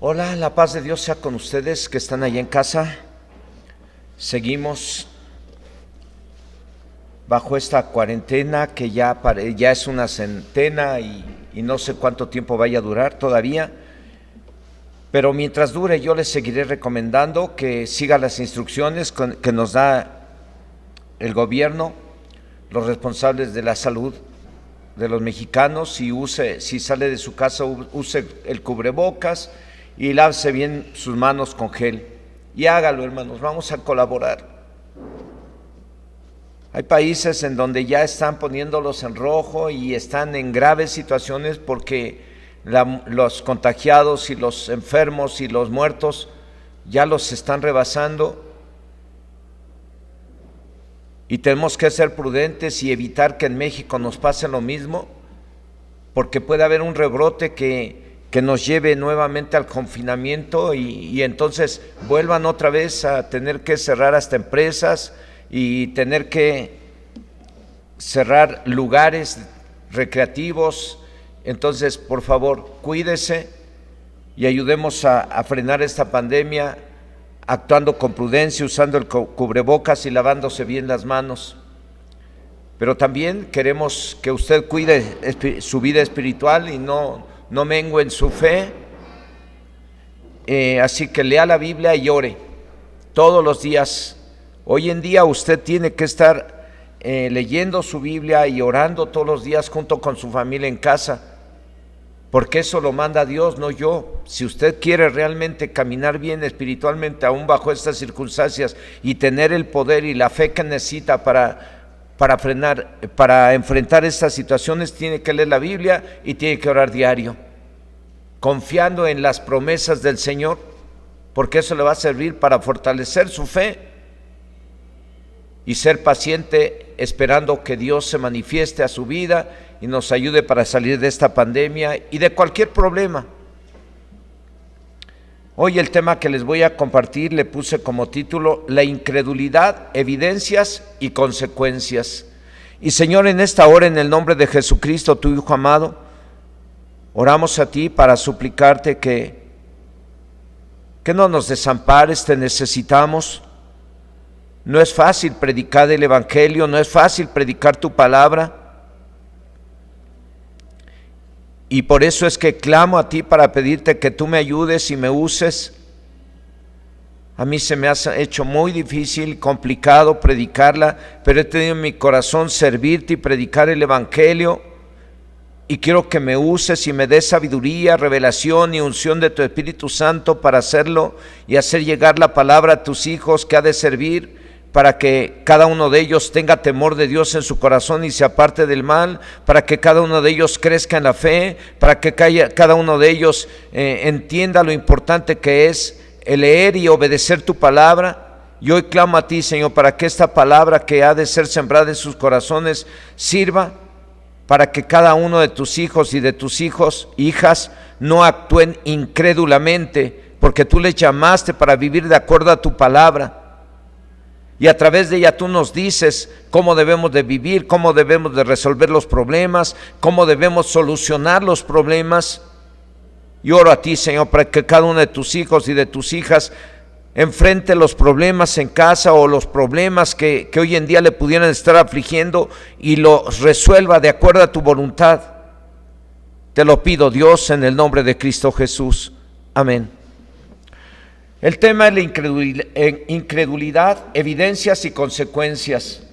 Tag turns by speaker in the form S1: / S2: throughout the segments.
S1: Hola, la paz de Dios sea con ustedes que están allá en casa. Seguimos bajo esta cuarentena que ya es una centena y no sé cuánto tiempo vaya a durar todavía. Pero mientras dure yo les seguiré recomendando que siga las instrucciones que nos da el gobierno, los responsables de la salud de los mexicanos, si sale de su casa use el cubrebocas y lávese bien sus manos con gel. Y hágalo, hermanos, vamos a colaborar. Hay países en donde ya están poniéndolos en rojo y están en graves situaciones porque los contagiados y los enfermos y los muertos ya los están rebasando. Y tenemos que ser prudentes y evitar que en México nos pase lo mismo, porque puede haber un rebrote que nos lleve nuevamente al confinamiento y entonces vuelvan otra vez a tener que cerrar hasta empresas y tener que cerrar lugares recreativos. Entonces, por favor, cuídese y ayudemos a frenar esta pandemia actuando con prudencia, usando el cubrebocas y lavándose bien las manos. Pero también queremos que usted cuide su vida espiritual y no mengue en su fe. Así que lea la Biblia y ore todos los días. Hoy en día usted tiene que estar leyendo su Biblia y orando todos los días junto con su familia en casa, porque eso lo manda Dios, no yo. Si usted quiere realmente caminar bien espiritualmente, aún bajo estas circunstancias, y tener el poder y la fe que necesita para enfrentar estas situaciones, tiene que leer la Biblia y tiene que orar diario, confiando en las promesas del Señor, porque eso le va a servir para fortalecer su fe y ser paciente esperando que Dios se manifieste a su vida y nos ayude para salir de esta pandemia y de cualquier problema. Hoy el tema que les voy a compartir le puse como título: la incredulidad, evidencias y consecuencias. Y Señor, en esta hora, en el nombre de Jesucristo, tu Hijo amado, oramos a ti para suplicarte que no nos desampares, te necesitamos. No es fácil predicar el Evangelio, no es fácil predicar tu palabra. Y por eso es que clamo a ti para pedirte que tú me ayudes y me uses. A mí se me ha hecho muy difícil, complicado predicarla, pero he tenido en mi corazón servirte y predicar el Evangelio. Y quiero que me uses y me des sabiduría, revelación y unción de tu Espíritu Santo para hacerlo y hacer llegar la palabra a tus hijos que ha de servir, para que cada uno de ellos tenga temor de Dios en su corazón y se aparte del mal, para que cada uno de ellos crezca en la fe, para que cada uno de ellos entienda lo importante que es el leer y obedecer tu palabra. Y hoy clamo a ti, Señor, para que esta palabra que ha de ser sembrada en sus corazones sirva para que cada uno de tus hijos y de tus hijas no actúen incrédulamente, porque tú les llamaste para vivir de acuerdo a tu palabra. Y a través de ella tú nos dices cómo debemos de vivir, cómo debemos de resolver los problemas, cómo debemos solucionar los problemas. Y oro a ti, Señor, para que cada uno de tus hijos y de tus hijas enfrente los problemas en casa o los problemas que hoy en día le pudieran estar afligiendo y los resuelva de acuerdo a tu voluntad. Te lo pido, Dios, en el nombre de Cristo Jesús. Amén. El tema es la incredulidad, evidencias y consecuencias.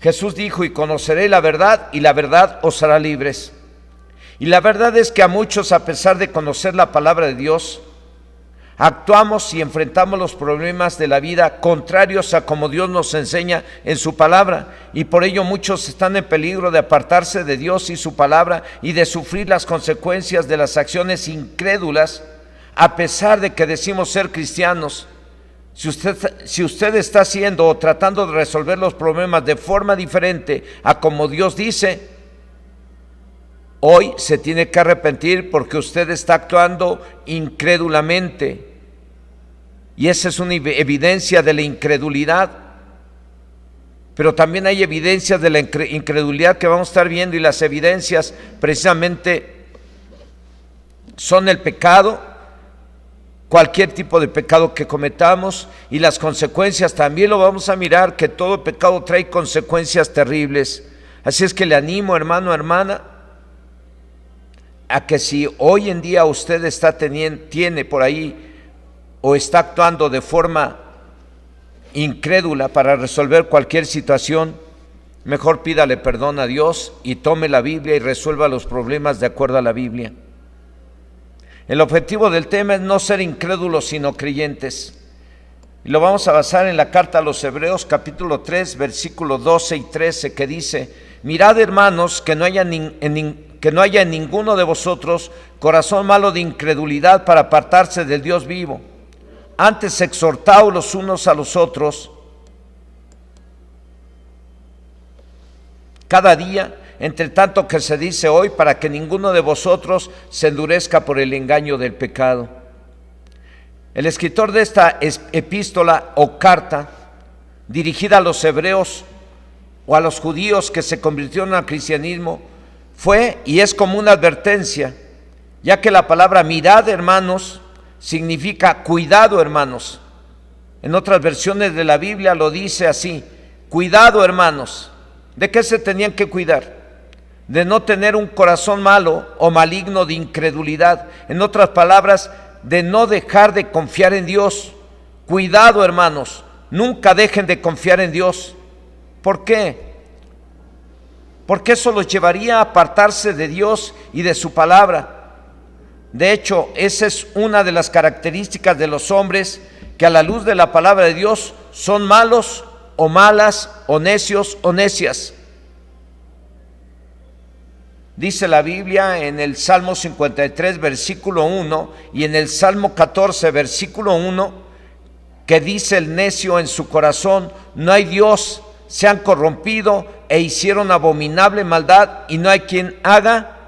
S1: Jesús dijo: y conoceré la verdad, y la verdad os hará libres. Y la verdad es que a muchos, a pesar de conocer la palabra de Dios, actuamos y enfrentamos los problemas de la vida contrarios a como Dios nos enseña en su palabra, y por ello muchos están en peligro de apartarse de Dios y su palabra y de sufrir las consecuencias de las acciones incrédulas, a pesar de que decimos ser cristianos. Si usted está haciendo o tratando de resolver los problemas de forma diferente a como Dios dice, hoy se tiene que arrepentir, porque usted está actuando incrédulamente. Y esa es una evidencia de la incredulidad. Pero también hay evidencias de la incredulidad que vamos a estar viendo, y las evidencias precisamente son el pecado cualquier tipo de pecado que cometamos, y las consecuencias también lo vamos a mirar, que todo pecado trae consecuencias terribles. Así es que le animo, hermano, hermana, a que si hoy en día usted tiene por ahí o está actuando de forma incrédula para resolver cualquier situación, mejor pídale perdón a Dios y tome la Biblia y resuelva los problemas de acuerdo a la Biblia. El objetivo del tema es no ser incrédulos sino creyentes. Y lo vamos a basar en la carta a los Hebreos capítulo 3 versículos 12 y 13, que dice: mirad, hermanos, que no haya en ninguno de vosotros corazón malo de incredulidad para apartarse del Dios vivo. Antes exhortaos los unos a los otros cada día, entre tanto que se dice hoy, para que ninguno de vosotros se endurezca por el engaño del pecado. El escritor de esta epístola o carta, dirigida a los hebreos o a los judíos que se convirtieron al cristianismo, fue y es como una advertencia, ya que la palabra mirad, hermanos, significa cuidado, hermanos. En otras versiones de la Biblia lo dice así: cuidado, hermanos. ¿De qué se tenían que cuidar? De no tener un corazón malo o maligno de incredulidad. En otras palabras, de no dejar de confiar en Dios. Cuidado, hermanos, nunca dejen de confiar en Dios. ¿Por qué? Porque eso los llevaría a apartarse de Dios y de su palabra. De hecho, esa es una de las características de los hombres que a la luz de la palabra de Dios son malos o malas o necios o necias. Dice la Biblia en el Salmo 53 versículo 1 y en el Salmo 14 versículo 1, que dice el necio en su corazón: no hay Dios, se han corrompido e hicieron abominable maldad, y no hay quien haga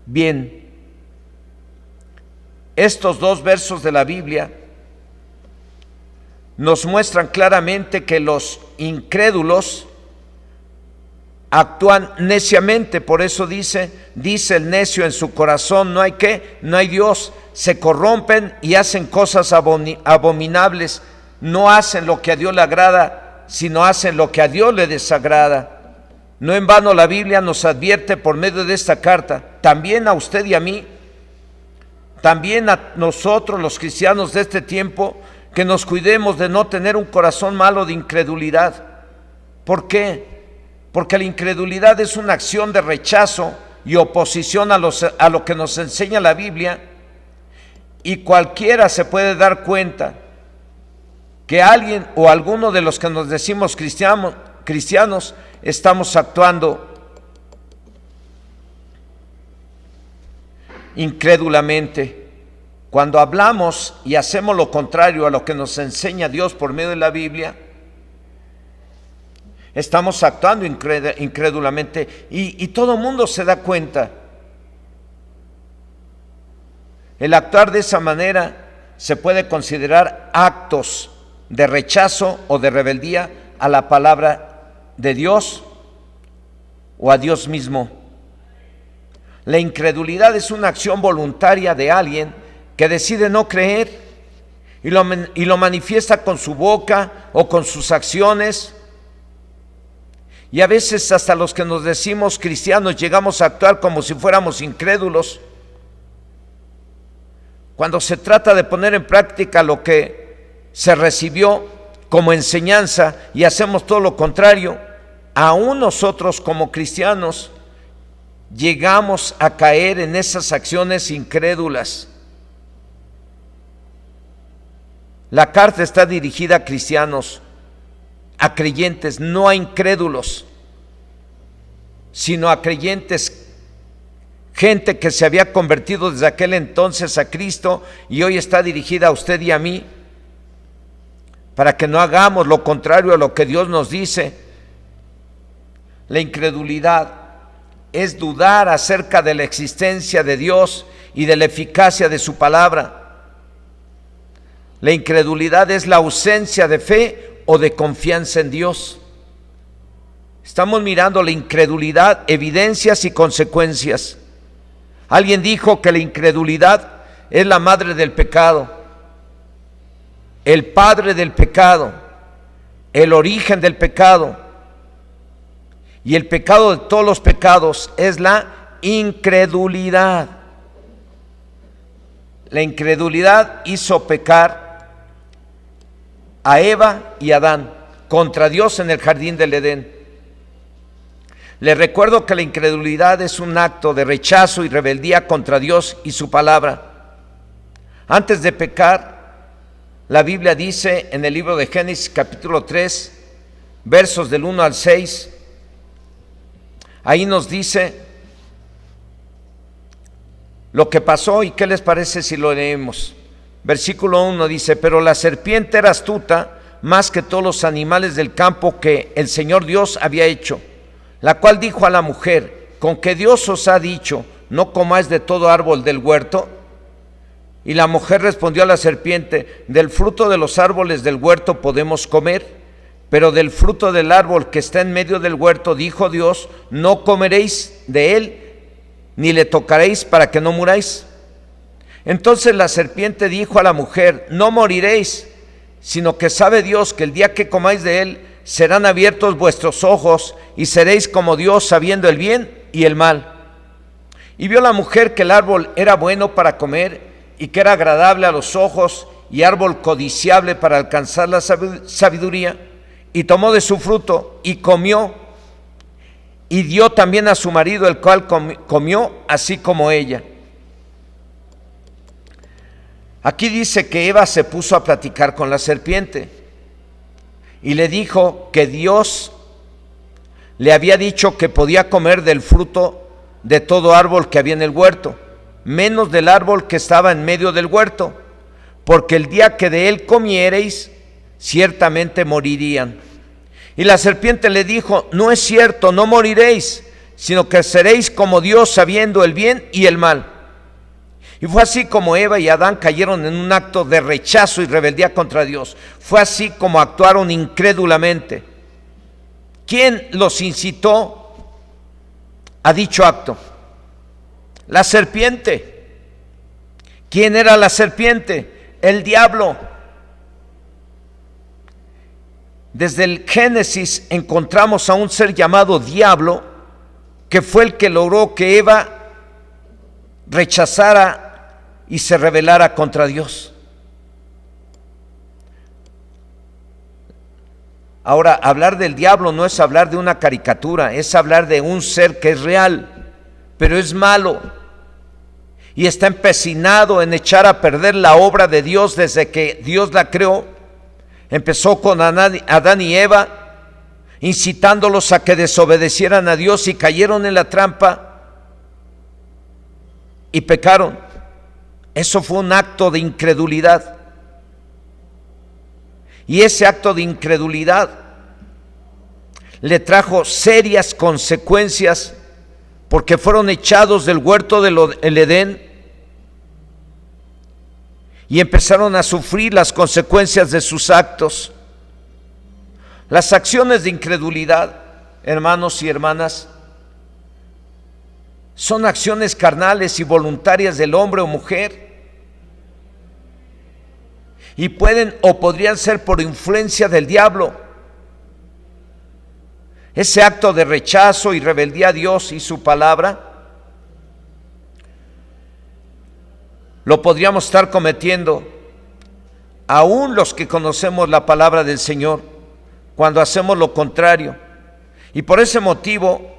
S1: bien. Estos dos versos de la Biblia nos muestran claramente que los incrédulos actúan neciamente. Por eso dice el necio en su corazón: no hay qué, no hay Dios. Se corrompen y hacen cosas abominables. No hacen lo que a Dios le agrada, sino hacen lo que a Dios le desagrada. No en vano la Biblia nos advierte por medio de esta carta, también a usted y a mí, también a nosotros los cristianos de este tiempo, que nos cuidemos de no tener un corazón malo de incredulidad. ¿Por qué? Porque la incredulidad es una acción de rechazo y oposición a lo que nos enseña la Biblia, y cualquiera se puede dar cuenta que alguien o alguno de los que nos decimos cristianos estamos actuando incrédulamente. Cuando hablamos y hacemos lo contrario a lo que nos enseña Dios por medio de la Biblia, estamos actuando incrédulamente, y todo el mundo se da cuenta. El actuar de esa manera se puede considerar actos de rechazo o de rebeldía a la palabra de Dios o a Dios mismo. La incredulidad es una acción voluntaria de alguien que decide no creer y lo manifiesta con su boca o con sus acciones. Y a veces hasta los que nos decimos cristianos llegamos a actuar como si fuéramos incrédulos. Cuando se trata de poner en práctica lo que se recibió como enseñanza y hacemos todo lo contrario, aún nosotros como cristianos llegamos a caer en esas acciones incrédulas. La carta está dirigida a cristianos, a creyentes, no a incrédulos, sino a creyentes, gente que se había convertido desde aquel entonces a Cristo y hoy está dirigida a usted y a mí, para que no hagamos lo contrario a lo que Dios nos dice. La incredulidad es dudar acerca de la existencia de Dios y de la eficacia de su palabra. La incredulidad es la ausencia de fe o de confianza en Dios. Estamos mirando la incredulidad, evidencias y consecuencias. Alguien dijo que la incredulidad es la madre del pecado. el padre del pecado, el origen del pecado. Y el pecado de todos los pecados es la incredulidad. La incredulidad hizo pecar a Eva y Adán contra Dios en el jardín del Edén. Les recuerdo que la incredulidad es un acto de rechazo y rebeldía contra Dios y su palabra. Antes de pecar, la Biblia dice en el libro de Génesis capítulo 3, versos del 1 al 6, ahí nos dice lo que pasó y qué les parece si lo leemos. Versículo 1 dice: pero la serpiente era astuta más que todos los animales del campo que el Señor Dios había hecho, la cual dijo a la mujer: ¿con qué Dios os ha dicho, no comáis de todo árbol del huerto? Y la mujer respondió a la serpiente: del fruto de los árboles del huerto podemos comer, pero del fruto del árbol que está en medio del huerto, dijo Dios, no comeréis de él, ni le tocaréis para que no muráis. Entonces la serpiente dijo a la mujer: no moriréis, sino que sabe Dios que el día que comáis de él, serán abiertos vuestros ojos, y seréis como Dios, sabiendo el bien y el mal. Y vio la mujer que el árbol era bueno para comer, y que era agradable a los ojos, y árbol codiciable para alcanzar la sabiduría, y tomó de su fruto, y comió, y dio también a su marido, el cual comió así como ella. Aquí dice que Eva se puso a platicar con la serpiente, y le dijo que Dios le había dicho que podía comer del fruto de todo árbol que había en el huerto, menos del árbol que estaba en medio del huerto, porque el día que de él comiereis, ciertamente morirían. Y la serpiente le dijo: no es cierto, no moriréis, sino que seréis como Dios, sabiendo el bien y el mal. Y fue así como Eva y Adán cayeron en un acto de rechazo y rebeldía contra Dios. Fue así como actuaron incrédulamente. ¿Quién los incitó a dicho acto? La serpiente. ¿Quién era la serpiente? El diablo. Desde el Génesis encontramos a un ser llamado diablo, que fue el que logró que Eva rechazara y se rebelara contra Dios. Ahora, hablar del diablo no es hablar de una caricatura, es hablar de un ser que es real, pero es malo y está empecinado en echar a perder la obra de Dios desde que Dios la creó. Empezó con Adán y Eva, incitándolos a que desobedecieran a Dios, y cayeron en la trampa y pecaron. Eso fue un acto de incredulidad. Y ese acto de incredulidad le trajo serias consecuencias, porque fueron echados del huerto del Edén y empezaron a sufrir las consecuencias de sus actos. Las acciones de incredulidad, hermanos y hermanas, son acciones carnales y voluntarias del hombre o mujer, y pueden o podrían ser por influencia del diablo. Ese acto de rechazo y rebeldía a Dios y su palabra lo podríamos estar cometiendo aún los que conocemos la palabra del Señor, cuando hacemos lo contrario. Y por ese motivo,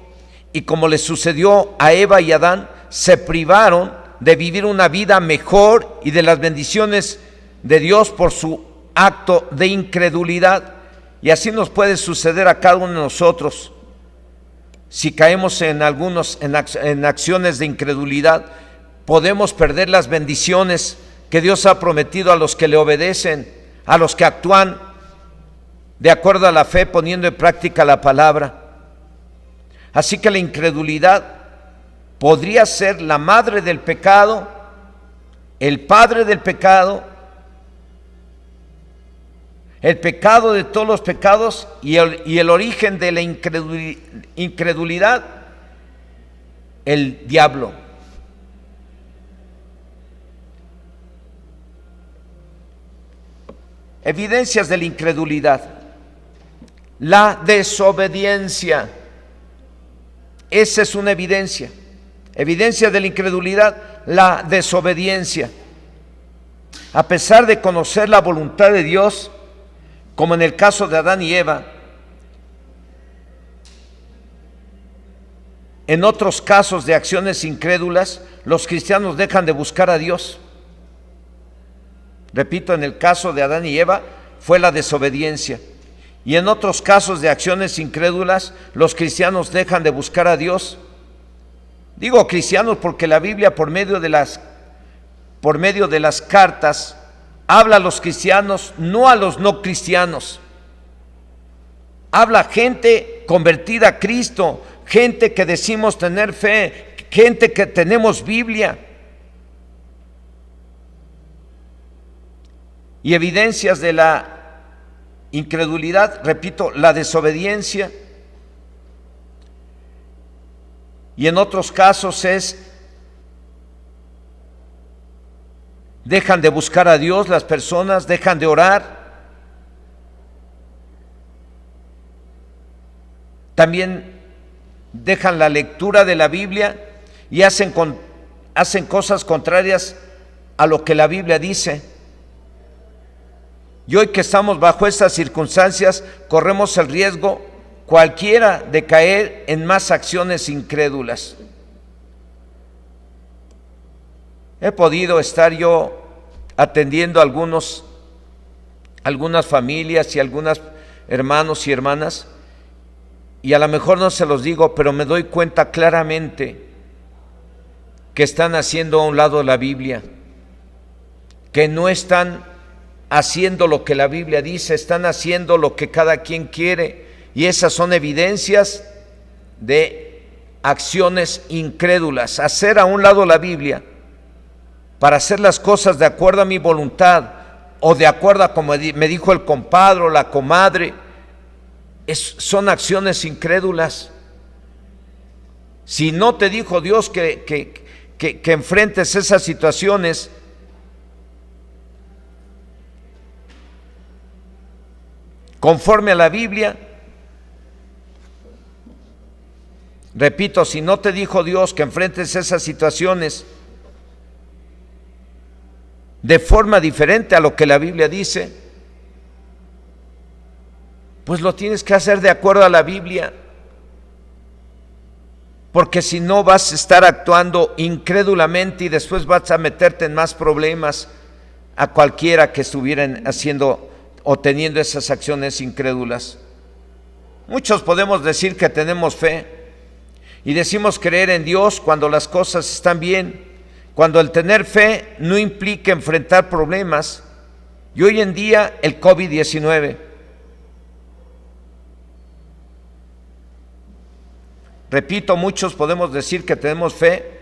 S1: y como les sucedió a Eva y Adán, se privaron de vivir una vida mejor y de las bendiciones de Dios por su acto de incredulidad. Y así nos puede suceder a cada uno de nosotros. Si caemos en acciones de incredulidad, podemos perder las bendiciones que Dios ha prometido a los que le obedecen, a los que actúan de acuerdo a la fe, poniendo en práctica la palabra. Así que la incredulidad podría ser la madre del pecado, el padre del pecado, el pecado de todos los pecados, y el origen de la incredulidad, el diablo. Evidencias de la incredulidad. La desobediencia. Esa es una evidencia. Evidencia de la incredulidad, la desobediencia. A pesar de conocer la voluntad de Dios, como en el caso de Adán y Eva, en otros casos de acciones incrédulas, los cristianos dejan de buscar a Dios. Repito, en el caso de Adán y Eva fue la desobediencia. Y en otros casos de acciones incrédulas, los cristianos dejan de buscar a Dios. Digo cristianos porque la Biblia por medio de las cartas habla a los cristianos, no a los no cristianos. Habla gente convertida a Cristo, gente que decimos tener fe, gente que tenemos Biblia. Y evidencias de la incredulidad, repito, la desobediencia. Y en otros casos dejan de buscar a Dios las personas, dejan de orar. También dejan la lectura de la Biblia y hacen cosas contrarias a lo que la Biblia dice. Y hoy que estamos bajo estas circunstancias, corremos el riesgo cualquiera de caer en más acciones incrédulas. He podido estar yo atendiendo a algunas familias y algunos hermanos y hermanas, y a lo mejor no se los digo, pero me doy cuenta claramente que están haciendo a un lado la Biblia, que no están haciendo lo que la Biblia dice, están haciendo lo que cada quien quiere, y esas son evidencias de acciones incrédulas. Hacer a un lado la Biblia para hacer las cosas de acuerdo a mi voluntad o de acuerdo a como me dijo el compadre o la comadre, son acciones incrédulas. Si no te dijo Dios que enfrentes esas situaciones, conforme a la Biblia, repito, si no te dijo Dios que enfrentes esas situaciones de forma diferente a lo que la Biblia dice, pues lo tienes que hacer de acuerdo a la Biblia, porque si no vas a estar actuando incrédulamente y después vas a meterte en más problemas a cualquiera que estuvieran haciendo o teniendo esas acciones incrédulas. Muchos podemos decir que tenemos fe y decimos creer en Dios cuando las cosas están bien, cuando el tener fe no implica enfrentar problemas. Y hoy en día el COVID-19. Repito, muchos podemos decir que tenemos fe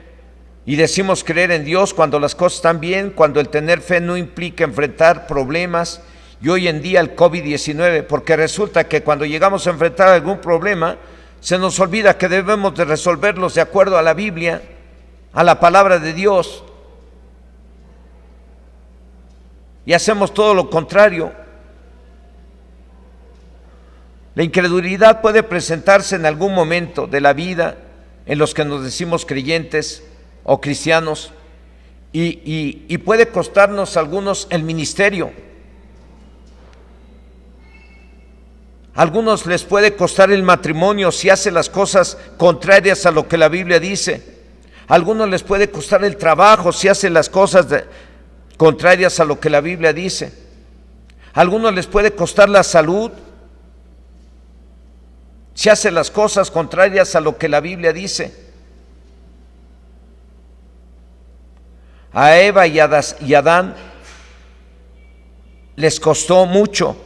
S1: y decimos creer en Dios cuando las cosas están bien, cuando el tener fe no implica enfrentar problemas. Y hoy en día el COVID-19, porque resulta que cuando llegamos a enfrentar algún problema, se nos olvida que debemos de resolverlos de acuerdo a la Biblia, a la palabra de Dios, y hacemos todo lo contrario. La incredulidad puede presentarse en algún momento de la vida en los que nos decimos creyentes o cristianos, y puede costarnos a algunos el ministerio. A algunos les puede costar el matrimonio si hace las cosas contrarias a lo que la Biblia dice. A algunos les puede costar el trabajo si hace las cosas contrarias a lo que la Biblia dice. A algunos les puede costar la salud si hace las cosas contrarias a lo que la Biblia dice. A Eva y a Adán les costó mucho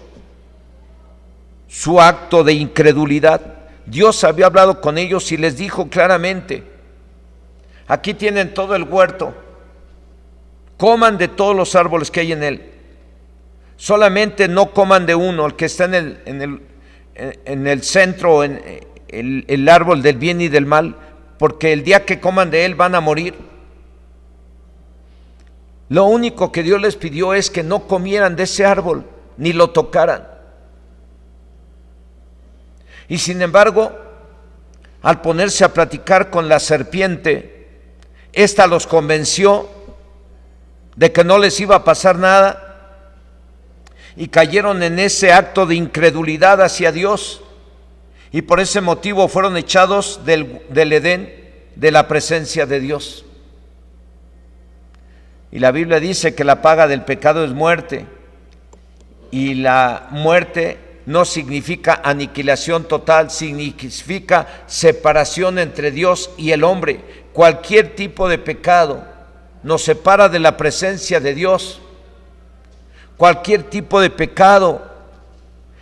S1: su acto de incredulidad. Dios había hablado con ellos y les dijo claramente: aquí tienen todo el huerto, coman de todos los árboles que hay en él, solamente no coman de uno, el que está en el centro, en el árbol del bien y del mal, porque el día que coman de él van a morir. Lo único que Dios les pidió es que no comieran de ese árbol, ni lo tocaran. Y sin embargo, al ponerse a platicar con la serpiente, ésta los convenció de que no les iba a pasar nada y cayeron en ese acto de incredulidad hacia Dios, y por ese motivo fueron echados del Edén, de la presencia de Dios. Y la Biblia dice que la paga del pecado es muerte, y la muerte no significa aniquilación total, significa separación entre Dios y el hombre. Cualquier tipo de pecado nos separa de la presencia de Dios. Cualquier tipo de pecado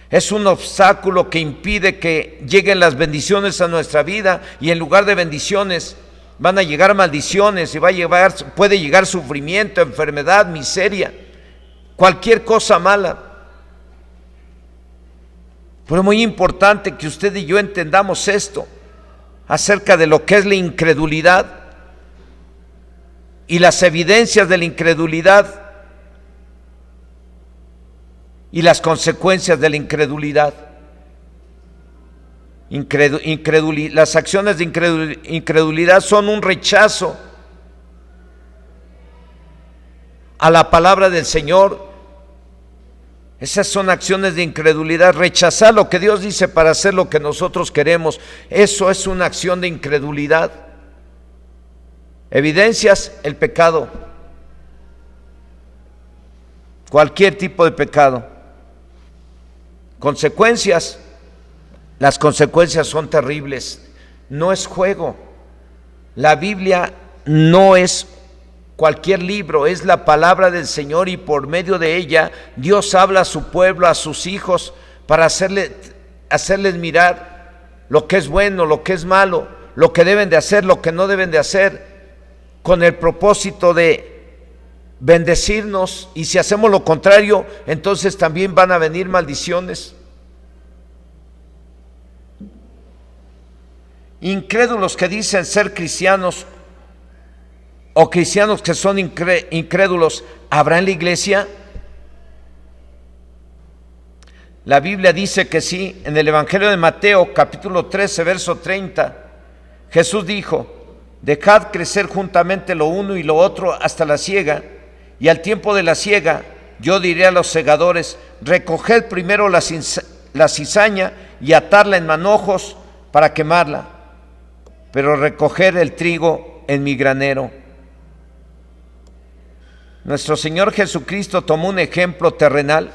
S1: es un obstáculo que impide que lleguen las bendiciones a nuestra vida, y en lugar de bendiciones van a llegar maldiciones, y puede llegar sufrimiento, enfermedad, miseria, cualquier cosa mala. Pero es muy importante que usted y yo entendamos esto acerca de lo que es la incredulidad y las evidencias de la incredulidad y las consecuencias de la incredulidad. Las acciones de incredulidad son un rechazo a la palabra del Señor. Esas son acciones de incredulidad, rechazar lo que Dios dice para hacer lo que nosotros queremos. Eso es una acción de incredulidad. Evidencias, el pecado, cualquier tipo de pecado. Consecuencias, las consecuencias son terribles. No es juego. La Biblia no es cualquier libro, es la palabra del Señor, y por medio de ella Dios habla a su pueblo, a sus hijos, para hacerles mirar lo que es bueno, lo que es malo, lo que deben de hacer, lo que no deben de hacer, con el propósito de bendecirnos. Y si hacemos lo contrario, entonces también van a venir maldiciones. Incrédulos que dicen ser cristianos, o cristianos que son incrédulos, ¿habrá en la iglesia? La Biblia dice que sí. En el Evangelio de Mateo, capítulo 13, verso 30, Jesús dijo: dejad crecer juntamente lo uno y lo otro hasta la siega, y al tiempo de la siega yo diré a los segadores: recoged primero la cizaña y atarla en manojos para quemarla, pero recoger el trigo en mi granero. Nuestro Señor Jesucristo tomó un ejemplo terrenal,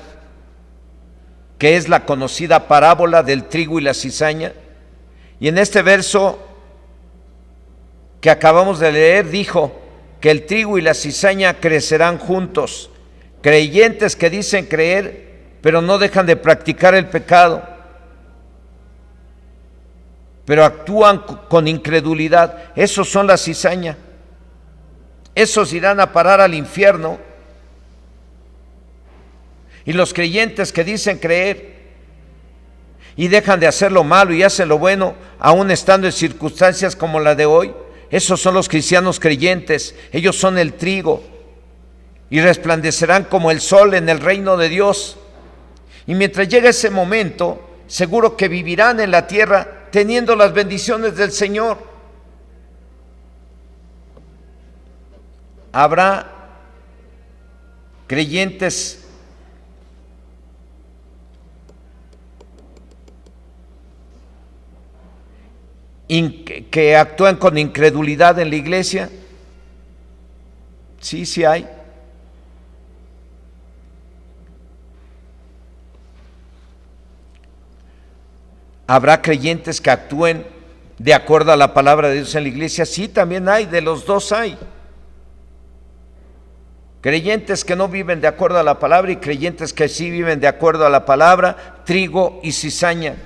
S1: que es la conocida parábola del trigo y la cizaña, y en este verso que acabamos de leer dijo que el trigo y la cizaña crecerán juntos. Creyentes que dicen creer, pero no dejan de practicar el pecado, pero actúan con incredulidad. Esos son la cizaña. Esos irán a parar al infierno. Y los creyentes que dicen creer y dejan de hacer lo malo y hacen lo bueno, aún estando en circunstancias como la de hoy, esos son los cristianos creyentes. Ellos son el trigo y resplandecerán como el sol en el reino de Dios. Y mientras llegue ese momento, seguro que vivirán en la tierra teniendo las bendiciones del Señor. Habrá creyentes que actúan con incredulidad en la iglesia. Sí, sí hay. Habrá creyentes que actúen de acuerdo a la palabra de Dios en la iglesia. Sí, también hay, de los dos hay. Creyentes que no viven de acuerdo a la palabra y creyentes que sí viven de acuerdo a la palabra, trigo y cizaña.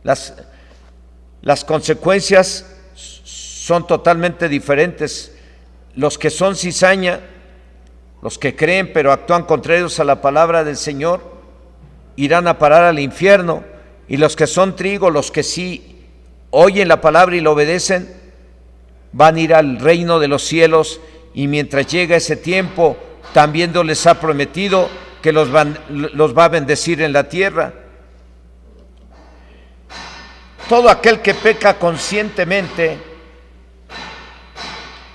S1: Las consecuencias son totalmente diferentes. Los que son cizaña, los que creen pero actúan contrarios a la palabra del Señor, irán a parar al infierno. Y los que son trigo, los que sí oyen la palabra y lo obedecen, van a ir al reino de los cielos. Y mientras llega ese tiempo, también Dios les ha prometido que los va a bendecir en la tierra. Todo aquel que peca conscientemente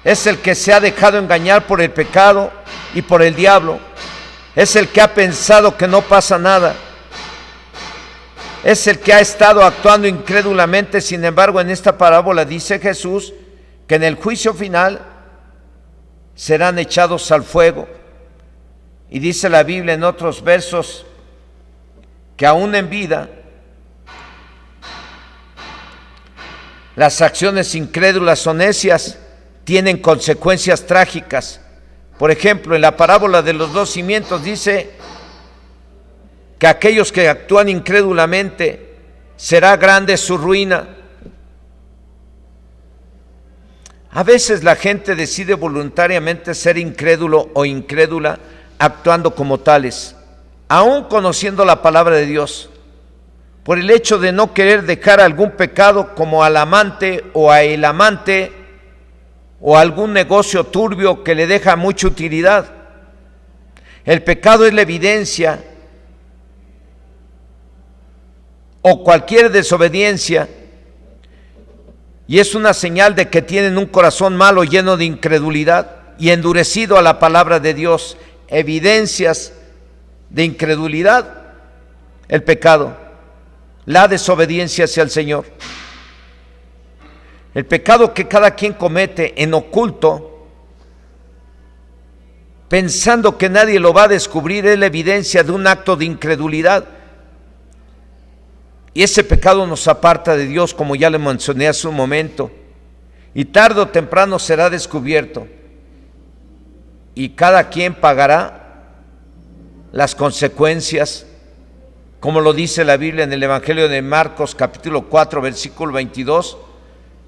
S1: es el que se ha dejado engañar por el pecado y por el diablo. Es el que ha pensado que no pasa nada. Es el que ha estado actuando incrédulamente. Sin embargo, en esta parábola dice Jesús que en el juicio final serán echados al fuego. Y dice la Biblia en otros versos que aún en vida las acciones incrédulas o necias tienen consecuencias trágicas. Por ejemplo, en la parábola de los 2 cimientos dice que aquellos que actúan incrédulamente será grande su ruina. A veces la gente decide voluntariamente ser incrédulo o incrédula actuando como tales, aún conociendo la palabra de Dios, por el hecho de no querer dejar algún pecado como al amante o a el amante o algún negocio turbio que le deja mucha utilidad. El pecado es la evidencia o cualquier desobediencia y es una señal de que tienen un corazón malo lleno de incredulidad y endurecido a la palabra de Dios. Evidencias de incredulidad: el pecado, la desobediencia hacia el Señor. El pecado que cada quien comete en oculto, pensando que nadie lo va a descubrir, es la evidencia de un acto de incredulidad. Y ese pecado nos aparta de Dios, como ya le mencioné hace un momento, y tarde o temprano será descubierto. Y cada quien pagará las consecuencias, como lo dice la Biblia en el Evangelio de Marcos capítulo 4 versículo 22,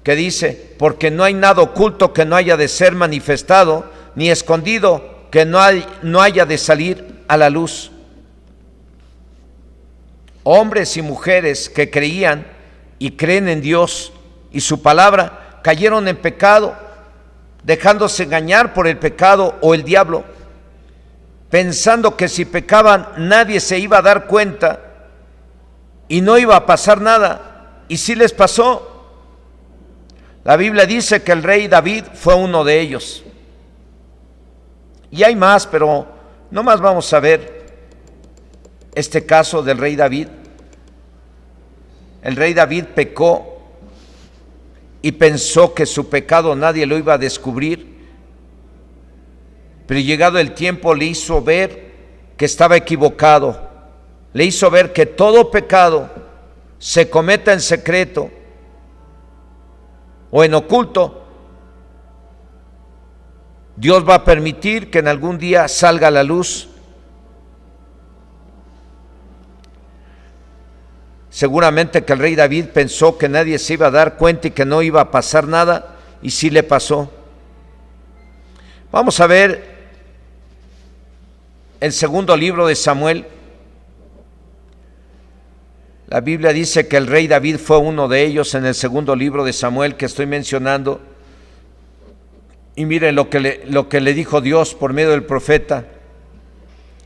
S1: que dice: porque no hay nada oculto que no haya de ser manifestado, ni escondido que no haya de salir a la luz. Hombres y mujeres que creían y creen en Dios y su palabra cayeron en pecado, dejándose engañar por el pecado o el diablo, pensando que si pecaban nadie se iba a dar cuenta y no iba a pasar nada, y sí les pasó. La Biblia dice que el rey David fue uno de ellos. Y hay más, pero no más vamos a ver este caso del rey David. El rey David pecó y pensó que su pecado nadie lo iba a descubrir, pero llegado el tiempo le hizo ver que estaba equivocado, le hizo ver que todo pecado se cometa en secreto o en oculto, Dios va a permitir que en algún día salga a la luz. Seguramente que el rey David pensó que nadie se iba a dar cuenta y que no iba a pasar nada, y sí le pasó. Vamos a ver el segundo libro de Samuel. La Biblia dice que el rey David fue uno de ellos en el segundo libro de Samuel que estoy mencionando. Y miren lo que le dijo Dios por medio del profeta.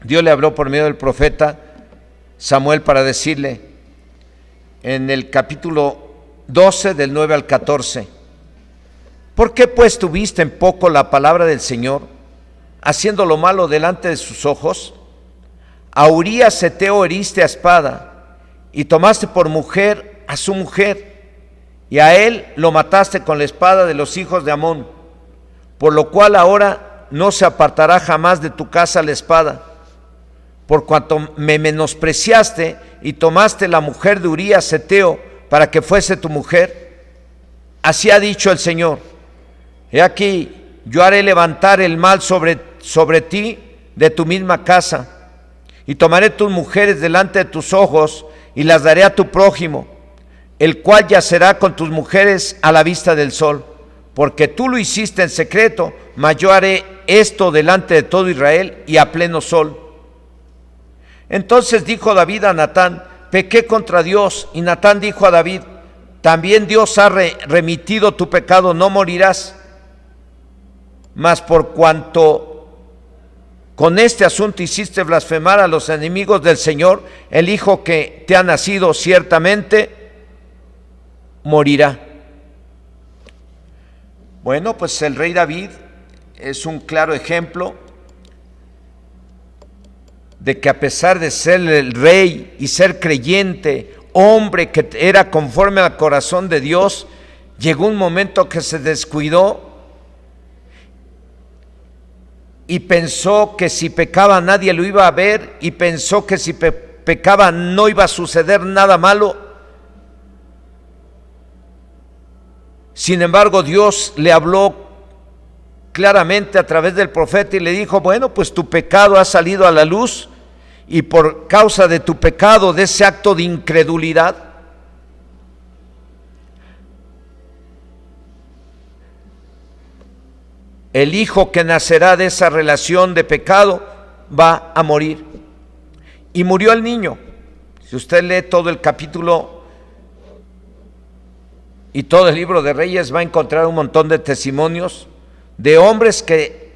S1: Dios le habló por medio del profeta Samuel para decirle en el capítulo 12 del 9 al 14: ¿por qué pues tuviste en poco la palabra del Señor, haciendo lo malo delante de sus ojos? A Urías Heteo heriste a espada, y tomaste por mujer a su mujer, y a él lo mataste con la espada de los hijos de Amón, por lo cual ahora no se apartará jamás de tu casa la espada, por cuanto me menospreciaste y tomaste la mujer de Urías Heteo para que fuese tu mujer. Así ha dicho el Señor: he aquí, yo haré levantar el mal sobre ti de tu misma casa, y tomaré tus mujeres delante de tus ojos, y las daré a tu prójimo, el cual yacerá con tus mujeres a la vista del sol, porque tú lo hiciste en secreto, mas yo haré esto delante de todo Israel y a pleno sol. Entonces dijo David a Natán: pequé contra Dios. Y Natán dijo a David: también Dios ha remitido tu pecado, no morirás. Mas por cuanto Con este asunto hiciste blasfemar a los enemigos del Señor. El hijo que te ha nacido ciertamente morirá. Bueno, pues el rey David es un claro ejemplo de que a pesar de ser el rey y ser creyente, hombre que era conforme al corazón de Dios, llegó un momento que se descuidó y pensó que si pecaba nadie lo iba a ver, y pensó que si pecaba no iba a suceder nada malo. Sin embargo, Dios le habló claramente a través del profeta y le dijo: bueno, pues tu pecado ha salido a la luz, y por causa de tu pecado, de ese acto de incredulidad, el hijo que nacerá de esa relación de pecado va a morir. Y murió el niño. Si usted lee todo el capítulo y todo el libro de Reyes, va a encontrar un montón de testimonios de hombres que,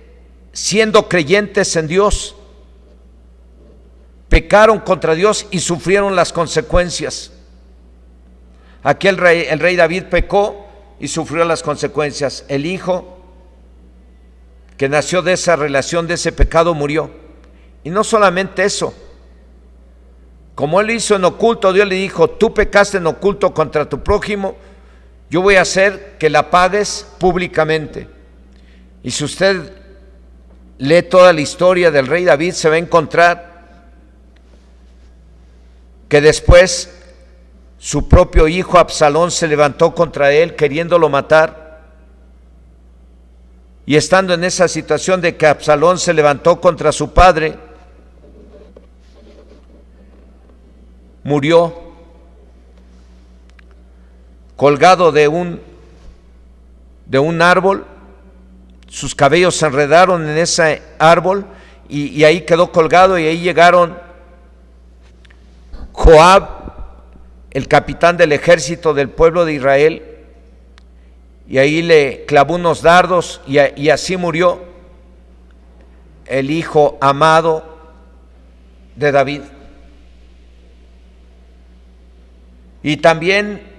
S1: siendo creyentes en Dios, pecaron contra Dios y sufrieron las consecuencias. Aquí el rey David pecó y sufrió las consecuencias. El hijo que nació de esa relación, de ese pecado, murió. Y no solamente eso, como él lo hizo en oculto, Dios le dijo: tú pecaste en oculto contra tu prójimo, yo voy a hacer que la pagues públicamente. Y si usted lee toda la historia del rey David, se va a encontrar que después su propio hijo Absalón se levantó contra él queriéndolo matar. Y estando en esa situación de que Absalón se levantó contra su padre, murió colgado de un árbol. Sus cabellos se enredaron en ese árbol y ahí quedó colgado. Y ahí llegaron Joab, el capitán del ejército del pueblo de Israel, y ahí le clavó unos dardos y así murió el hijo amado de David. Y también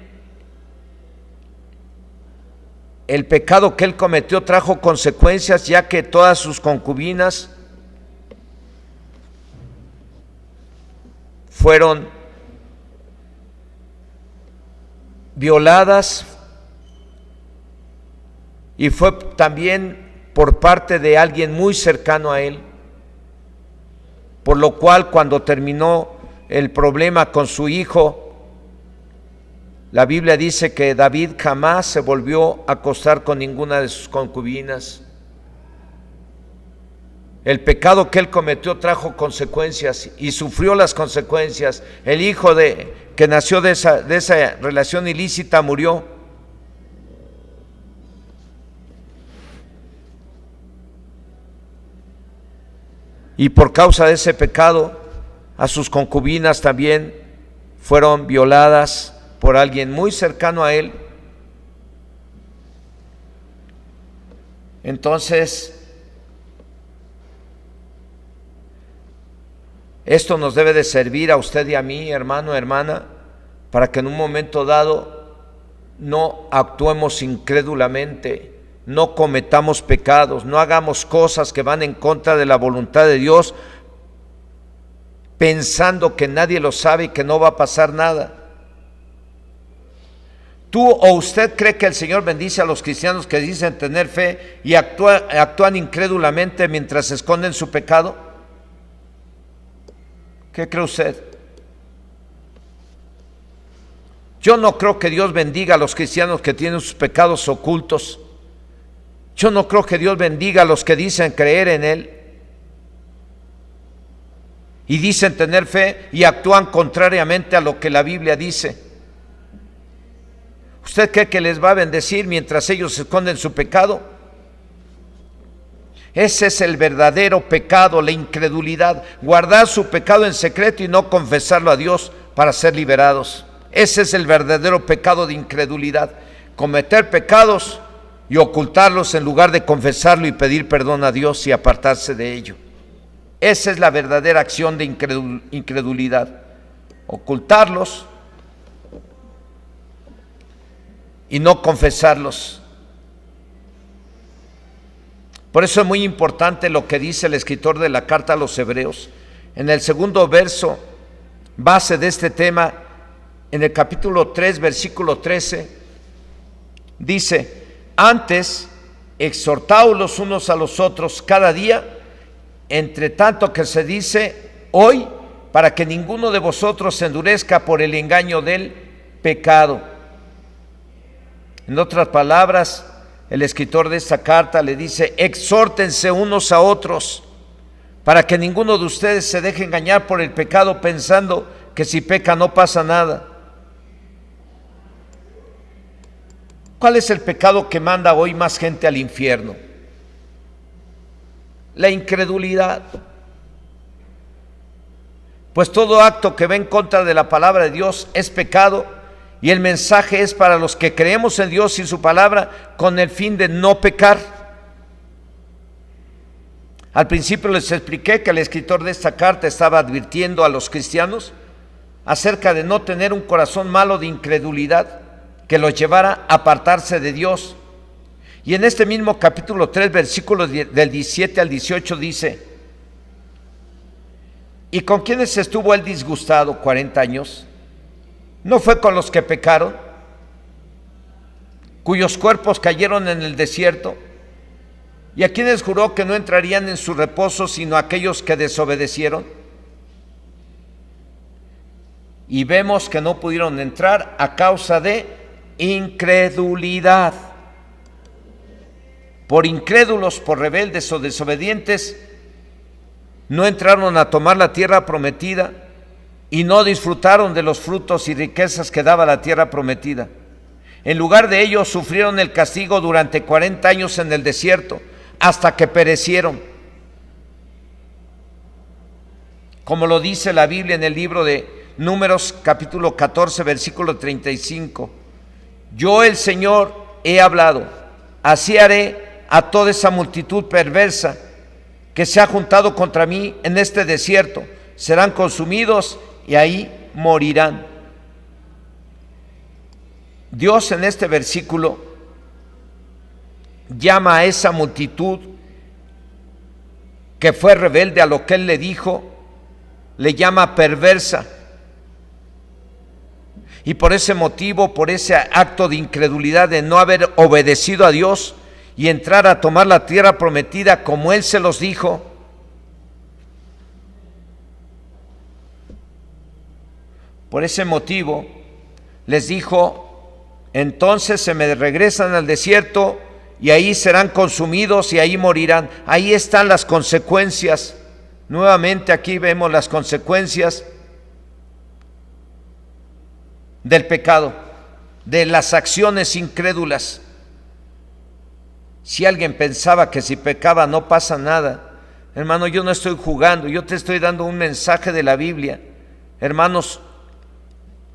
S1: el pecado que él cometió trajo consecuencias, ya que todas sus concubinas fueron violadas, y fue también por parte de alguien muy cercano a él, por lo cual cuando terminó el problema con su hijo, la Biblia dice que David jamás se volvió a acostar con ninguna de sus concubinas. El pecado que él cometió trajo consecuencias y sufrió las consecuencias. El hijo que nació de esa relación ilícita murió. Y por causa de ese pecado, a sus concubinas también fueron violadas por alguien muy cercano a él. Entonces, esto nos debe de servir a usted y a mí, hermano, hermana, para que en un momento dado no actuemos incrédulamente, no cometamos pecados, no hagamos cosas que van en contra de la voluntad de Dios, pensando que nadie lo sabe y que no va a pasar nada. ¿Tú o usted cree que el Señor bendice a los cristianos que dicen tener fe y actúan incrédulamente mientras esconden su pecado? ¿Qué cree usted? Yo no creo que Dios bendiga a los cristianos que tienen sus pecados ocultos. Yo no creo que Dios bendiga a los que dicen creer en Él y dicen tener fe y actúan contrariamente a lo que la Biblia dice. ¿Usted cree que les va a bendecir mientras ellos esconden su pecado? Ese es el verdadero pecado, la incredulidad, guardar su pecado en secreto y no confesarlo a Dios para ser liberados. Ese es el verdadero pecado de incredulidad, cometer pecados y ocultarlos en lugar de confesarlo y pedir perdón a Dios y apartarse de ello. Esa es la verdadera acción de incredulidad. Ocultarlos y no confesarlos. Por eso es muy importante lo que dice el escritor de la carta a los Hebreos. En el segundo verso, base de este tema, en el capítulo 3, versículo 13, dice: antes, exhortaos los unos a los otros cada día, entre tanto que se dice hoy, para que ninguno de vosotros se endurezca por el engaño del pecado. En otras palabras, el escritor de esta carta le dice: exhórtense unos a otros, para que ninguno de ustedes se deje engañar por el pecado pensando que si peca no pasa nada. ¿Cuál es el pecado que manda hoy más gente al infierno? La incredulidad. Pues todo acto que va en contra de la palabra de Dios es pecado, y el mensaje es para los que creemos en Dios y su palabra con el fin de no pecar. Al principio les expliqué que el escritor de esta carta estaba advirtiendo a los cristianos acerca de no tener un corazón malo de incredulidad que los llevara a apartarse de Dios. Y en este mismo capítulo 3, versículos del 17 al 18 dice: ¿y con quiénes estuvo él disgustado 40 años? ¿No fue con los que pecaron, cuyos cuerpos cayeron en el desierto? ¿Y a quienes juró que no entrarían en su reposo sino aquellos que desobedecieron? Y vemos que no pudieron entrar a causa de incredulidad. Por incrédulos, por rebeldes o desobedientes, no entraron a tomar la tierra prometida y no disfrutaron de los frutos y riquezas que daba la tierra prometida. En lugar de ello, sufrieron el castigo durante 40 años en el desierto, hasta que perecieron. Como lo dice la Biblia en el libro de Números, capítulo 14, versículo 35. Yo, el Señor, he hablado, así haré a toda esa multitud perversa que se ha juntado contra mí en este desierto. Serán consumidos y ahí morirán. Dios en este versículo llama a esa multitud que fue rebelde a lo que Él le dijo, le llama perversa. Y por ese motivo, por ese acto de incredulidad de no haber obedecido a Dios y entrar a tomar la tierra prometida como Él se los dijo, por ese motivo les dijo: entonces se me regresan al desierto y ahí serán consumidos y ahí morirán. Ahí están las consecuencias. Nuevamente aquí vemos las consecuencias del pecado, de las acciones incrédulas. Si alguien pensaba que si pecaba no pasa nada, hermano, yo no estoy jugando, yo te estoy dando un mensaje de la Biblia. Hermanos,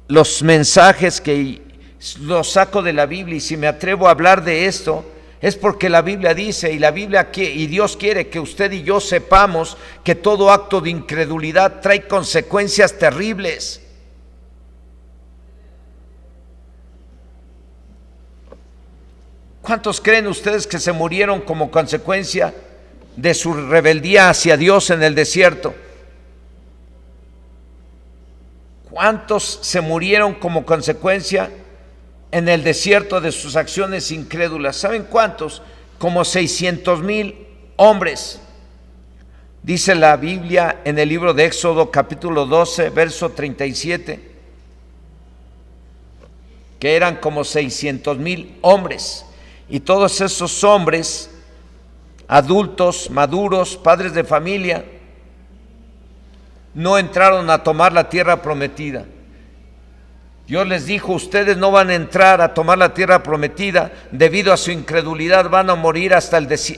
S1: los mensajes que los saco de la Biblia, y si me atrevo a hablar de esto, es porque la Biblia dice, y la Biblia y Dios quiere que usted y yo sepamos que todo acto de incredulidad trae consecuencias terribles. ¿Cuántos creen ustedes que se murieron como consecuencia de su rebeldía hacia Dios en el desierto? ¿Cuántos se murieron como consecuencia en el desierto de sus acciones incrédulas? ¿Saben cuántos? Como 600,000 hombres. Dice la Biblia en el libro de Éxodo, capítulo 12, verso 37, que eran como 600,000 hombres. Y todos esos hombres, adultos, maduros, padres de familia, no entraron a tomar la tierra prometida. Dios les dijo: ustedes no van a entrar a tomar la tierra prometida debido a su incredulidad, van a morir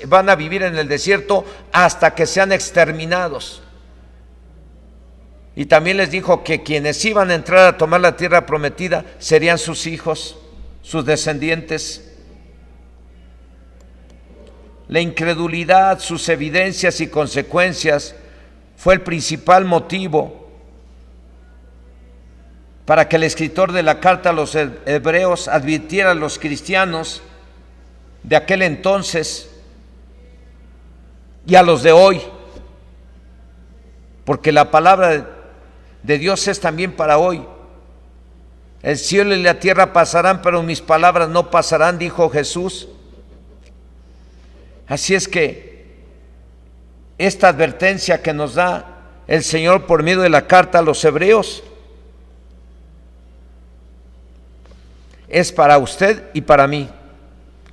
S1: van a vivir en el desierto hasta que sean exterminados. Y también les dijo que quienes iban a entrar a tomar la tierra prometida serían sus hijos, sus descendientes. La incredulidad, sus evidencias y consecuencias fue el principal motivo para que el escritor de la carta a los hebreos advirtiera a los cristianos de aquel entonces y a los de hoy, porque la palabra de Dios es también para hoy. El cielo y la tierra pasarán, pero mis palabras no pasarán, dijo Jesús. Así es que esta advertencia que nos da el Señor por medio de la carta a los hebreos es para usted y para mí,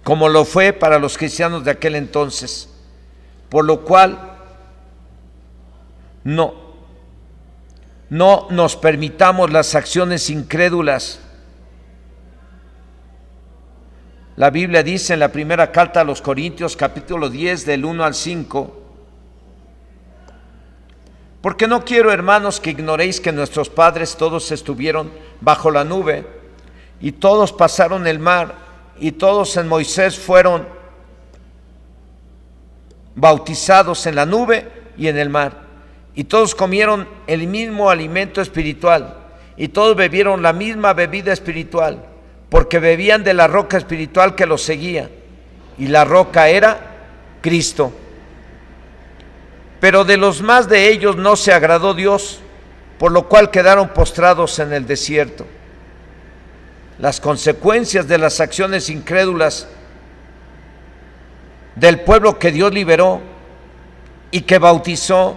S1: como lo fue para los cristianos de aquel entonces, por lo cual no nos permitamos las acciones incrédulas. La Biblia dice en la primera carta a los Corintios, capítulo 10, del 1 al 5, porque no quiero, hermanos, que ignoréis que nuestros padres todos estuvieron bajo la nube, y todos pasaron el mar, y todos en Moisés fueron bautizados en la nube y en el mar, y todos comieron el mismo alimento espiritual, y todos bebieron la misma bebida espiritual, porque bebían de la roca espiritual que los seguía, y la roca era Cristo. Pero de los más de ellos no se agradó Dios, por lo cual quedaron postrados en el desierto. Las consecuencias de las acciones incrédulas del pueblo que Dios liberó y que bautizó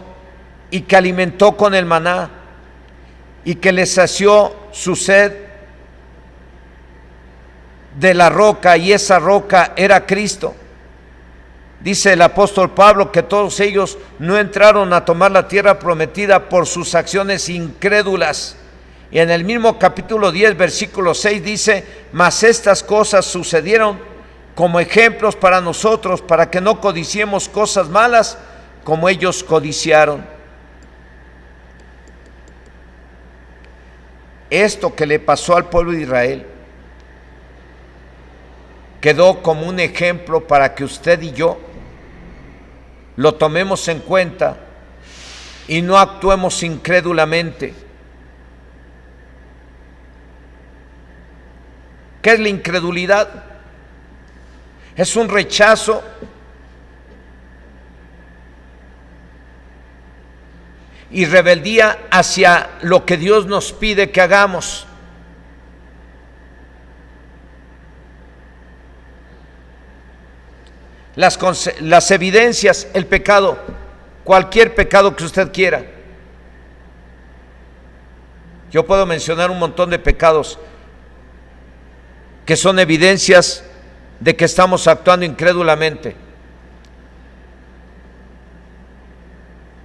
S1: y que alimentó con el maná y que les sació su sed de la roca, y esa roca era Cristo. Dice el apóstol Pablo que todos ellos no entraron a tomar la tierra prometida por sus acciones incrédulas. Y en el mismo capítulo 10, versículo 6 dice: mas estas cosas sucedieron como ejemplos para nosotros, para que no codiciemos cosas malas como ellos codiciaron. Esto que le pasó al pueblo de Israel quedó como un ejemplo para que usted y yo lo tomemos en cuenta y no actuemos incrédulamente. ¿Qué es la incredulidad? Es un rechazo y rebeldía hacia lo que Dios nos pide que hagamos. Las evidencias, el pecado, cualquier pecado que usted quiera. Yo puedo mencionar un montón de pecados que son evidencias de que estamos actuando incrédulamente.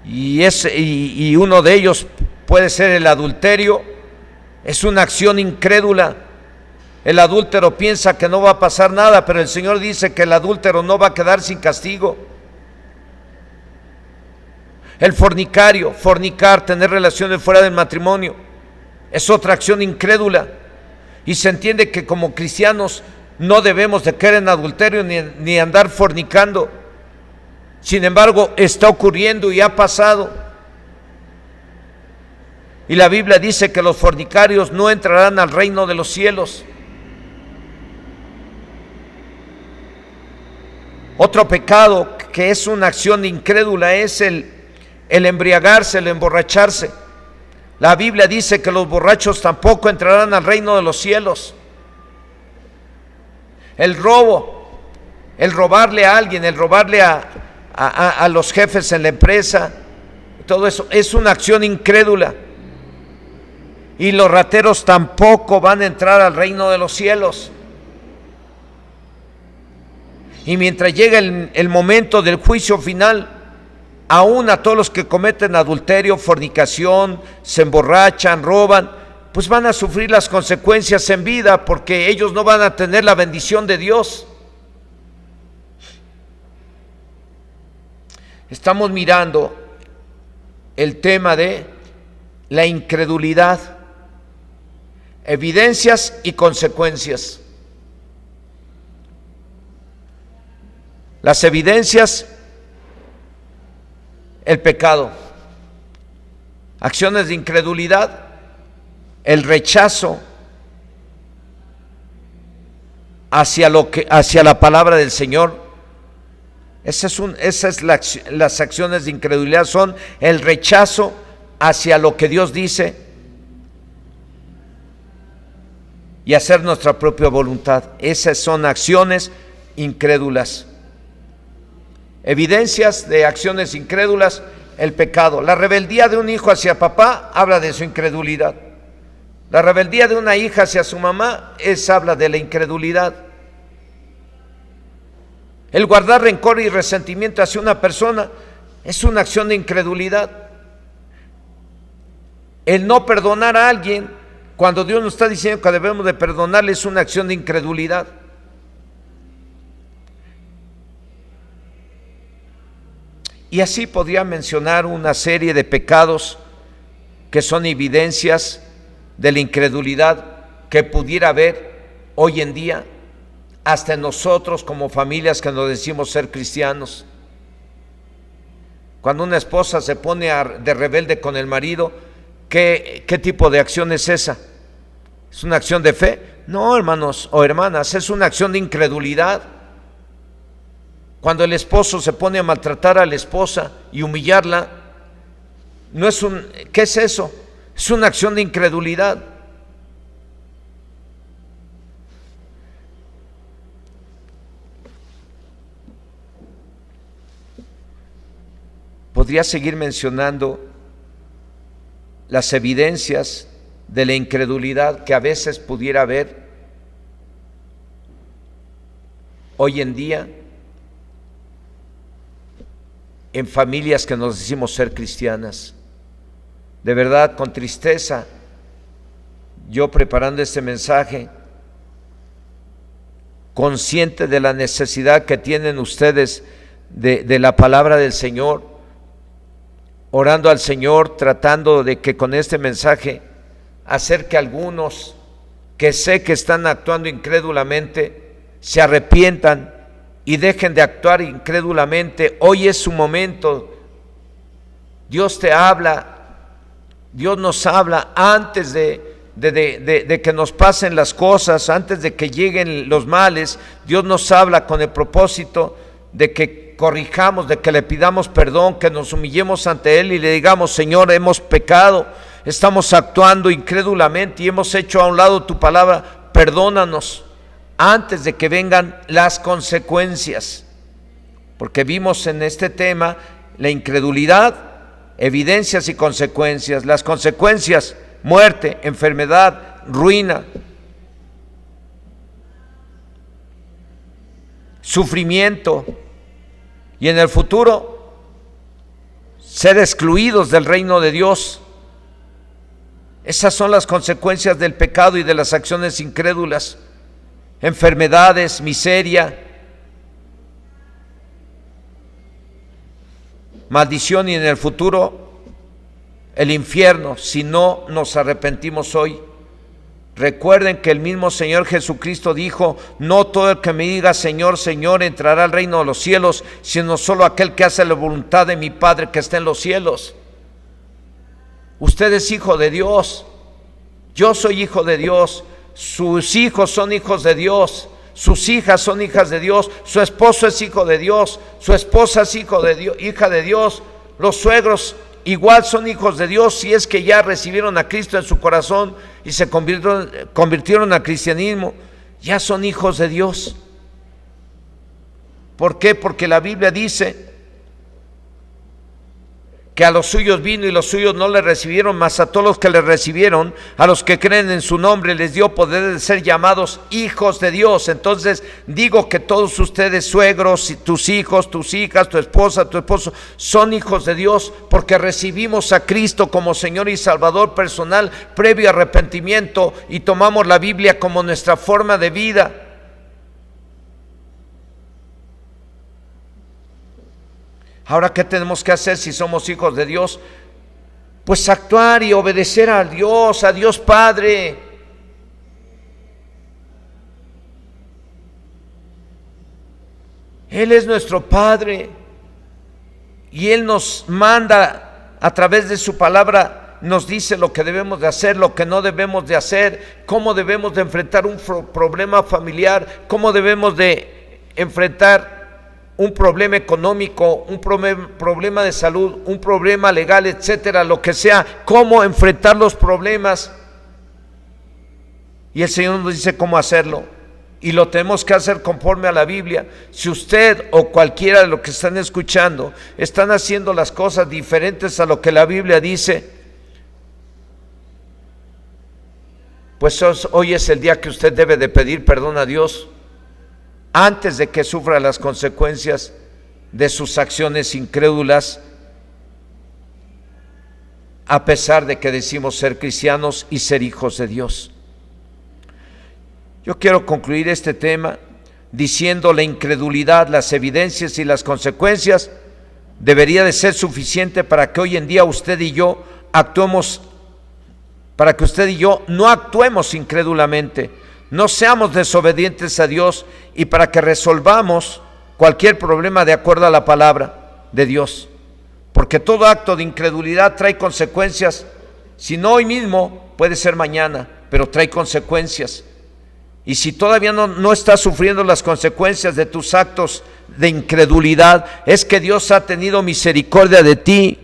S1: Y uno de ellos puede ser el adulterio. Es una acción incrédula. El adúltero piensa que no va a pasar nada, pero el Señor dice que el adúltero no va a quedar sin castigo. El fornicario, fornicar, tener relaciones fuera del matrimonio, es otra acción incrédula. Y se entiende que como cristianos no debemos de caer en adulterio ni andar fornicando. Sin embargo, está ocurriendo y ha pasado. Y la Biblia dice que los fornicarios no entrarán al reino de los cielos. Otro pecado que es una acción incrédula es el embriagarse, el emborracharse. La Biblia dice que los borrachos tampoco entrarán al reino de los cielos. El robo, el robarle a alguien, el robarle a los jefes en la empresa, todo eso es una acción incrédula. Y los rateros tampoco van a entrar al reino de los cielos. Y mientras llega el momento del juicio final, aún a todos los que cometen adulterio, fornicación, se emborrachan, roban, pues van a sufrir las consecuencias en vida, porque ellos no van a tener la bendición de Dios. Estamos mirando el tema de la incredulidad, evidencias y consecuencias. Las evidencias, el pecado. acciones de incredulidad, el rechazo hacia la palabra del Señor. Las acciones de incredulidad son el rechazo hacia lo que Dios dice y hacer nuestra propia voluntad. Esas son acciones incrédulas. Evidencias de acciones incrédulas: el pecado. La rebeldía de un hijo hacia papá habla de su incredulidad. La rebeldía de una hija hacia su mamá habla de la incredulidad. El guardar rencor y resentimiento hacia una persona es una acción de incredulidad. El no perdonar a alguien cuando Dios nos está diciendo que debemos de perdonarle es una acción de incredulidad. Y así podría mencionar una serie de pecados que son evidencias de la incredulidad que pudiera haber hoy en día, hasta en nosotros como familias que nos decimos ser cristianos. Cuando una esposa se pone de rebelde con el marido, ¿qué tipo de acción es esa? ¿Es una acción de fe? No, hermanos o hermanas, es una acción de incredulidad. Cuando el esposo se pone a maltratar a la esposa y humillarla, ¿qué es eso? Es una acción de incredulidad. Podría seguir mencionando las evidencias de la incredulidad que a veces pudiera haber hoy en día en familias que nos decimos ser cristianas. De verdad, con tristeza, yo preparando este mensaje, consciente de la necesidad que tienen ustedes de la palabra del Señor, orando al Señor, tratando de que con este mensaje acerque a algunos que sé que están actuando incrédulamente, se arrepientan y dejen de actuar incrédulamente. Hoy es su momento. Dios te habla, Dios nos habla antes de que nos pasen las cosas, antes de que lleguen los males. Dios nos habla con el propósito de que corrijamos, de que le pidamos perdón, que nos humillemos ante Él y le digamos: Señor, hemos pecado, estamos actuando incrédulamente y hemos hecho a un lado tu palabra, perdónanos, antes de que vengan las consecuencias. Porque vimos en este tema la incredulidad, evidencias y consecuencias. Las consecuencias: muerte, enfermedad, ruina, sufrimiento, y en el futuro ser excluidos del reino de Dios. Esas son las consecuencias del pecado y de las acciones incrédulas. Enfermedades, miseria, maldición, y en el futuro el infierno si no nos arrepentimos hoy. Recuerden que el mismo Señor Jesucristo dijo: no todo el que me diga Señor, Señor entrará al reino de los cielos, sino solo aquel que hace la voluntad de mi Padre que está en los cielos. Usted es hijo de Dios, yo soy hijo de Dios, sus hijos son hijos de Dios, sus hijas son hijas de Dios, su esposo es hijo de Dios, su esposa es hija de Dios, los suegros igual son hijos de Dios si es que ya recibieron a Cristo en su corazón y se convirtieron al cristianismo, ya son hijos de Dios. ¿Por qué? Porque la Biblia dice que a los suyos vino y los suyos no le recibieron, mas a todos los que le recibieron, a los que creen en su nombre, les dio poder de ser llamados hijos de Dios. Entonces digo que todos ustedes, suegros, tus hijos, tus hijas, tu esposa, tu esposo, son hijos de Dios porque recibimos a Cristo como Señor y Salvador personal previo arrepentimiento y tomamos la Biblia como nuestra forma de vida. Ahora, ¿qué tenemos que hacer si somos hijos de Dios? Pues actuar y obedecer a Dios Padre. Él es nuestro Padre y Él nos manda a través de su palabra nos dice lo que debemos de hacer, lo que no debemos de hacer, cómo debemos de enfrentar un problema familiar, cómo debemos de enfrentar un problema económico, un problema de salud, un problema legal, etcétera, lo que sea, cómo enfrentar los problemas. Y el Señor nos dice cómo hacerlo. Y lo tenemos que hacer conforme a la Biblia. Si usted o cualquiera de los que están escuchando están haciendo las cosas diferentes a lo que la Biblia dice, pues hoy es el día que usted debe de pedir perdón a Dios antes de que sufra las consecuencias de sus acciones incrédulas, a pesar de que decimos ser cristianos y ser hijos de Dios. Yo quiero concluir este tema diciendo: la incredulidad, las evidencias y las consecuencias debería de ser suficiente para que hoy en día usted y yo actuemos, para que usted y yo no actuemos incrédulamente, no seamos desobedientes a Dios, y para que resolvamos cualquier problema de acuerdo a la palabra de Dios. Porque todo acto de incredulidad trae consecuencias, si no hoy mismo, puede ser mañana, pero trae consecuencias. Y si todavía no estás sufriendo las consecuencias de tus actos de incredulidad, es que Dios ha tenido misericordia de ti.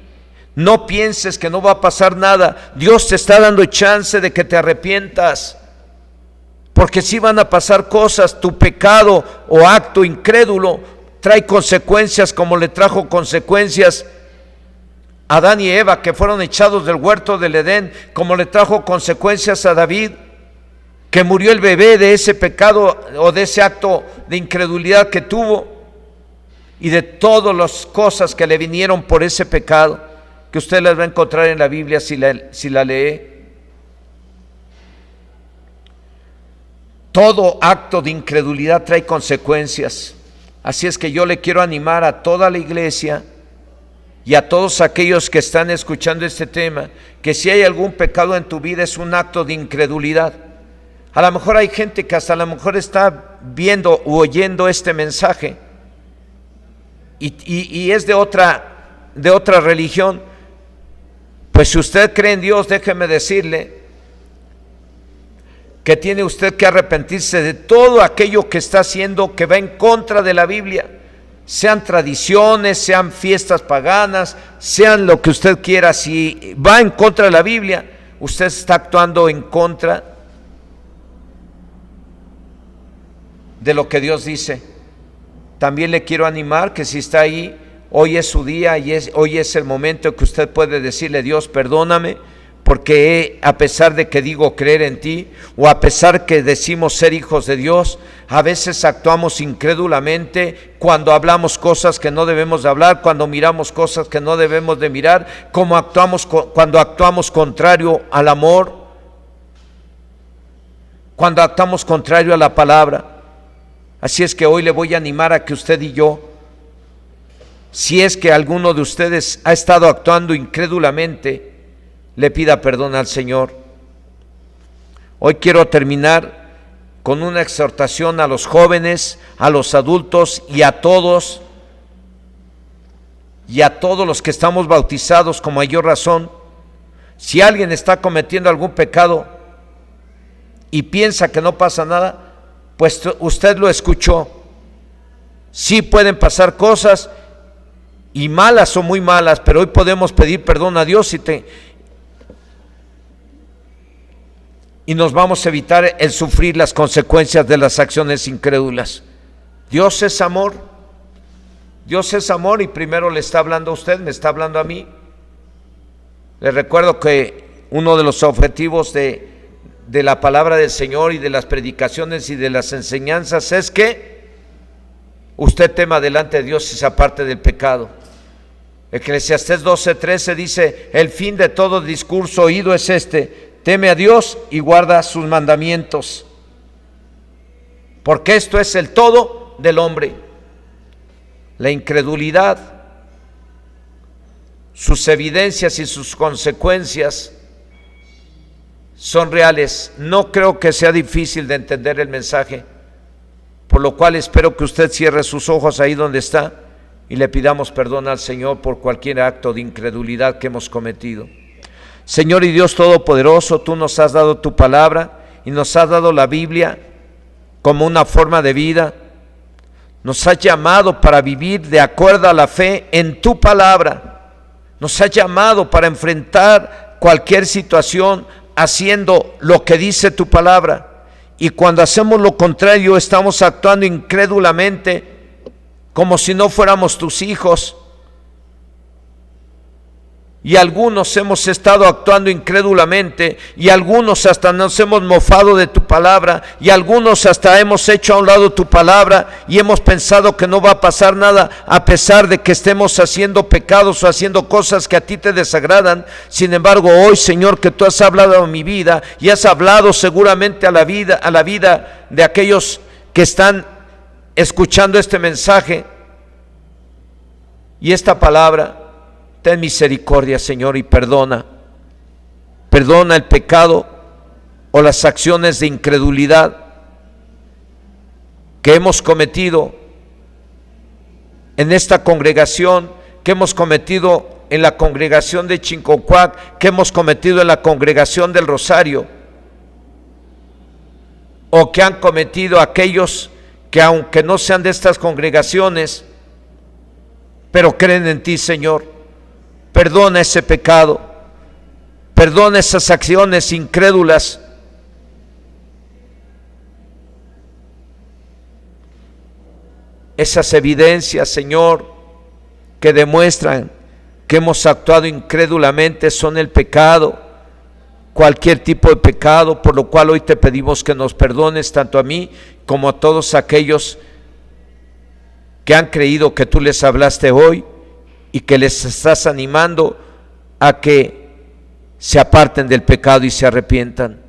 S1: No pienses que no va a pasar nada. Dios te está dando chance de que te arrepientas, porque si van a pasar cosas. Tu pecado o acto incrédulo trae consecuencias, como le trajo consecuencias a Adán y Eva, que fueron echados del huerto del Edén, como le trajo consecuencias a David, que murió el bebé de ese pecado o de ese acto de incredulidad que tuvo, y de todas las cosas que le vinieron por ese pecado, que usted las va a encontrar en la Biblia si la lee. Todo acto de incredulidad trae consecuencias. Así es que yo le quiero animar a toda la iglesia y a todos aquellos que están escuchando este tema, que si hay algún pecado en tu vida es un acto de incredulidad. A lo mejor hay gente que hasta a lo mejor está viendo u oyendo este mensaje y es de otra religión. Pues si usted cree en Dios, déjeme decirle que tiene usted que arrepentirse de todo aquello que está haciendo que va en contra de la Biblia, sean tradiciones, sean fiestas paganas, sean lo que usted quiera. Si va en contra de la Biblia, usted está actuando en contra de lo que Dios dice. También le quiero animar que si está ahí, hoy es su día y hoy es el momento que usted puede decirle: Dios, perdóname, porque a pesar de que digo creer en ti, o a pesar que decimos ser hijos de Dios, a veces actuamos incrédulamente cuando hablamos cosas que no debemos de hablar, cuando miramos cosas que no debemos de mirar, cuando actuamos contrario al amor, cuando actuamos contrario a la palabra. Así es que hoy le voy a animar a que usted y yo, si es que alguno de ustedes ha estado actuando incrédulamente, le pida perdón al Señor. Hoy quiero terminar con una exhortación a los jóvenes, a los adultos y a todos los que estamos bautizados con mayor razón. Si alguien está cometiendo algún pecado y piensa que no pasa nada, pues usted lo escuchó. Sí pueden pasar cosas, y malas o muy malas, pero hoy podemos pedir perdón a Dios y nos vamos a evitar el sufrir las consecuencias de las acciones incrédulas. Dios es amor. Dios es amor, y primero le está hablando a usted, me está hablando a mí. Les recuerdo que uno de los objetivos de la palabra del Señor y de las predicaciones y de las enseñanzas es que usted tema delante de Dios y se aparte del pecado. Eclesiastés 12:13 dice: el fin de todo discurso oído es este: teme a Dios y guarda sus mandamientos, porque esto es el todo del hombre. La incredulidad, sus evidencias y sus consecuencias son reales. No creo que sea difícil de entender el mensaje, por lo cual espero que usted cierre sus ojos ahí donde está y le pidamos perdón al Señor por cualquier acto de incredulidad que hemos cometido. Señor y Dios Todopoderoso, tú nos has dado tu palabra y nos has dado la Biblia como una forma de vida. Nos has llamado para vivir de acuerdo a la fe en tu palabra. Nos has llamado para enfrentar cualquier situación haciendo lo que dice tu palabra. Y cuando hacemos lo contrario, estamos actuando incrédulamente, como si no fuéramos tus hijos. Y algunos hemos estado actuando incrédulamente, y algunos hasta nos hemos mofado de tu palabra, y algunos hasta hemos hecho a un lado tu palabra y hemos pensado que no va a pasar nada, a pesar de que estemos haciendo pecados o haciendo cosas que a ti te desagradan. Sin embargo, hoy, Señor, que tú has hablado a mi vida y has hablado seguramente a la vida de aquellos que están escuchando este mensaje y esta palabra, ten misericordia, Señor, y perdona el pecado o las acciones de incredulidad que hemos cometido en esta congregación, que hemos cometido en la congregación de Chincocuac, que hemos cometido en la congregación del Rosario, o que han cometido aquellos que, aunque no sean de estas congregaciones, pero creen en ti, Señor. Perdona ese pecado, perdona esas acciones incrédulas. Esas evidencias, Señor, que demuestran que hemos actuado incrédulamente son el pecado, cualquier tipo de pecado, por lo cual hoy te pedimos que nos perdones tanto a mí como a todos aquellos que han creído que tú les hablaste hoy y que les estás animando a que se aparten del pecado y se arrepientan.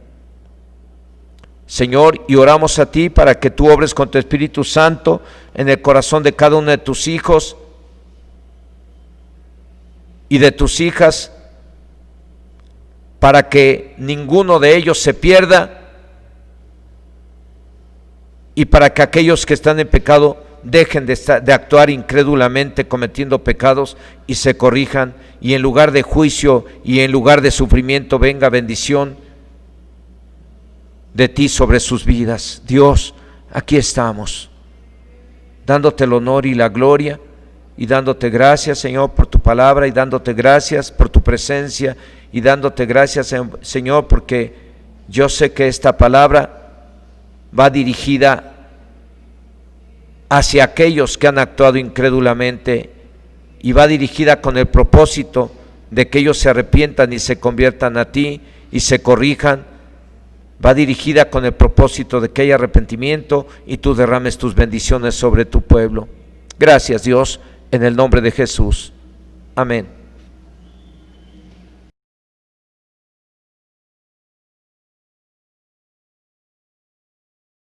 S1: Señor, y oramos a ti para que tú obres con tu Espíritu Santo en el corazón de cada uno de tus hijos y de tus hijas, para que ninguno de ellos se pierda y para que aquellos que están en pecado dejen de actuar incrédulamente cometiendo pecados y se corrijan, y en lugar de juicio y en lugar de sufrimiento venga bendición de ti sobre sus vidas. Dios, aquí estamos, dándote el honor y la gloria y dándote gracias, Señor, por tu palabra, y dándote gracias por tu presencia, y dándote gracias, Señor, porque yo sé que esta palabra va dirigida hacia aquellos que han actuado incrédulamente, y va dirigida con el propósito de que ellos se arrepientan y se conviertan a ti y se corrijan. Va dirigida con el propósito de que haya arrepentimiento y tú derrames tus bendiciones sobre tu pueblo. Gracias, Dios, en el nombre de Jesús. Amén.